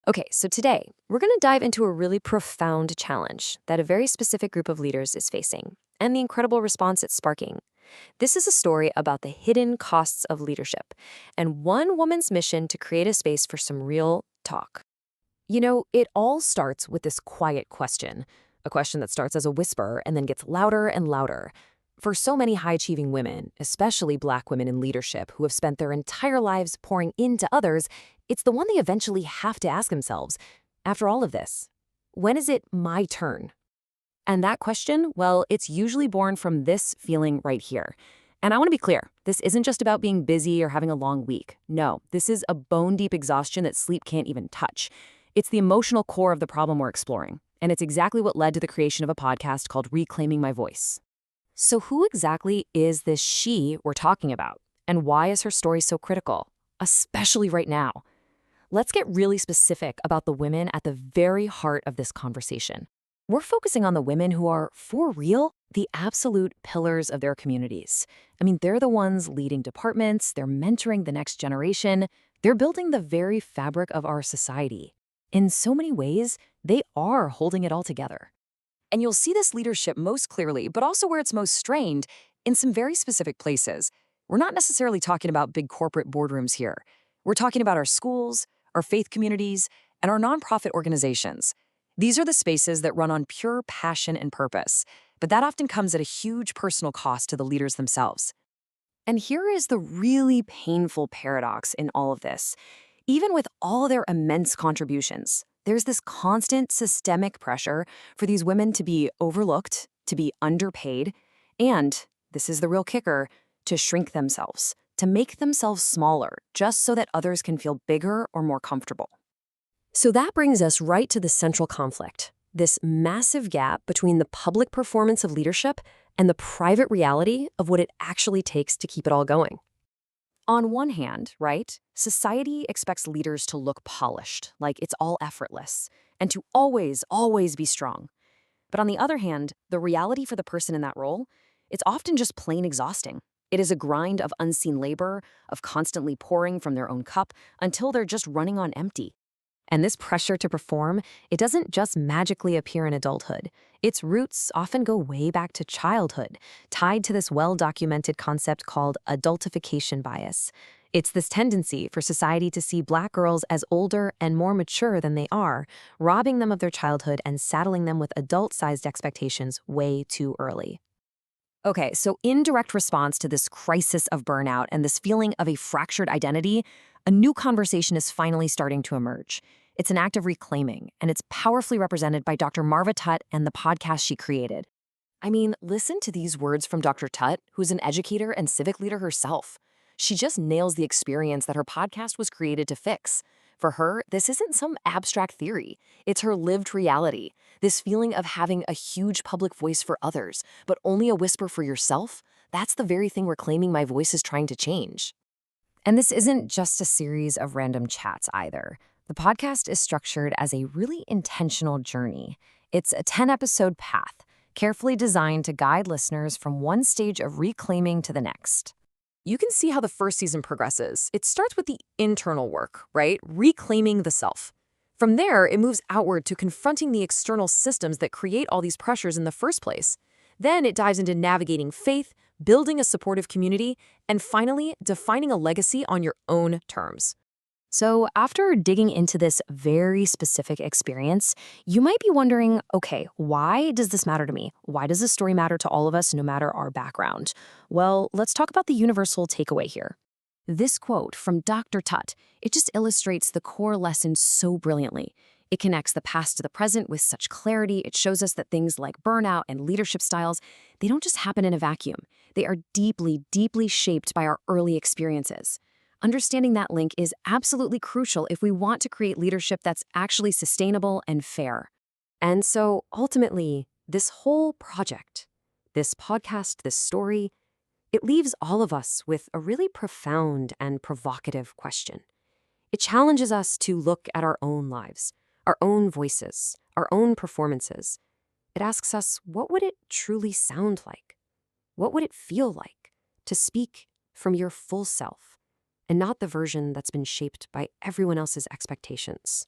Okay, so today we're going to dive into a really profound challenge that a very specific group of leaders is facing and the incredible response it's sparking. This is a story about the hidden costs of leadership and one woman's mission to create a space for some real talk. It all starts with this quiet question, a question that starts as a whisper and then gets louder and louder. For so many high-achieving women, especially Black women in leadership who have spent their entire lives pouring into others, it's the one they eventually have to ask themselves, after all of this, when is it my turn? And that question, well, it's usually born from this feeling right here. And I want to be clear, this isn't just about being busy or having a long week. No, this is a bone-deep exhaustion that sleep can't even touch. It's the emotional core of the problem we're exploring. And it's exactly what led to the creation of a podcast called Reclaiming My Voice. So who exactly is this she we're talking about? And why is her story so critical, especially right now? Let's get really specific about the women at the very heart of this conversation. We're focusing on the women who are, for real, the absolute pillars of their communities. I mean, they're the ones leading departments, they're mentoring the next generation, they're building the very fabric of our society. In so many ways, they are holding it all together. And you'll see this leadership most clearly, but also where it's most strained, in some very specific places. We're not necessarily talking about big corporate boardrooms here. We're talking about our schools, our faith communities, and our nonprofit organizations. These are the spaces that run on pure passion and purpose, but that often comes at a huge personal cost to the leaders themselves. And here is the really painful paradox in all of this. Even with all their immense contributions, there's this constant systemic pressure for these women to be overlooked, to be underpaid, and, this is the real kicker, to shrink themselves, to make themselves smaller, just so that others can feel bigger or more comfortable. So that brings us right to the central conflict, this massive gap between the public performance of leadership and the private reality of what it actually takes to keep it all going. On one hand, right, society expects leaders to look polished, like it's all effortless, and to always be strong. But on the other hand, the reality for the person in that role, it's often just plain exhausting. It is a grind of unseen labor, of constantly pouring from their own cup until they're just running on empty. And this pressure to perform, it doesn't just magically appear in adulthood. Its roots often go way back to childhood, tied to this well-documented concept called adultification bias. It's this tendency for society to see Black girls as older and more mature than they are, robbing them of their childhood and saddling them with adult-sized expectations way too early. Okay, so in direct response to this crisis of burnout and this feeling of a fractured identity, a new conversation is finally starting to emerge. It's an act of reclaiming, and it's powerfully represented by Dr. Marva Tutt and the podcast she created. I mean, listen to these words from Dr. Tutt, who's an educator and civic leader herself. She just nails the experience that her podcast was created to fix. For her, this isn't some abstract theory. It's her lived reality. This feeling of having a huge public voice for others, but only a whisper for yourself, that's the very thing Reclaiming My Voice is trying to change. And this isn't just a series of random chats either. The podcast is structured as a really intentional journey. It's a 10-episode path, carefully designed to guide listeners from one stage of reclaiming to the next. You can see how the first season progresses. It starts with the internal work, right? Reclaiming the self. From there, it moves outward to confronting the external systems that create all these pressures in the first place. Then it dives into navigating faith, building a supportive community, and finally, defining a legacy on your own terms. So after digging into this very specific experience, you might be wondering, okay, why does this matter to me? Why does this story matter to all of us, no matter our background? Well, let's talk about the universal takeaway here. This quote from Dr. Tutt, it just illustrates the core lesson so brilliantly. It connects the past to the present with such clarity. It shows us that things like burnout and leadership styles, they don't just happen in a vacuum. They are deeply shaped by our early experiences. Understanding that link is absolutely crucial if we want to create leadership that's actually sustainable and fair. And so, ultimately, this whole project, this podcast, this story, it leaves all of us with a really profound and provocative question. It challenges us to look at our own lives, our own voices, our own performances. It asks us, what would it truly sound like? What would it feel like to speak from your full self? And not the version that's been shaped by everyone else's expectations.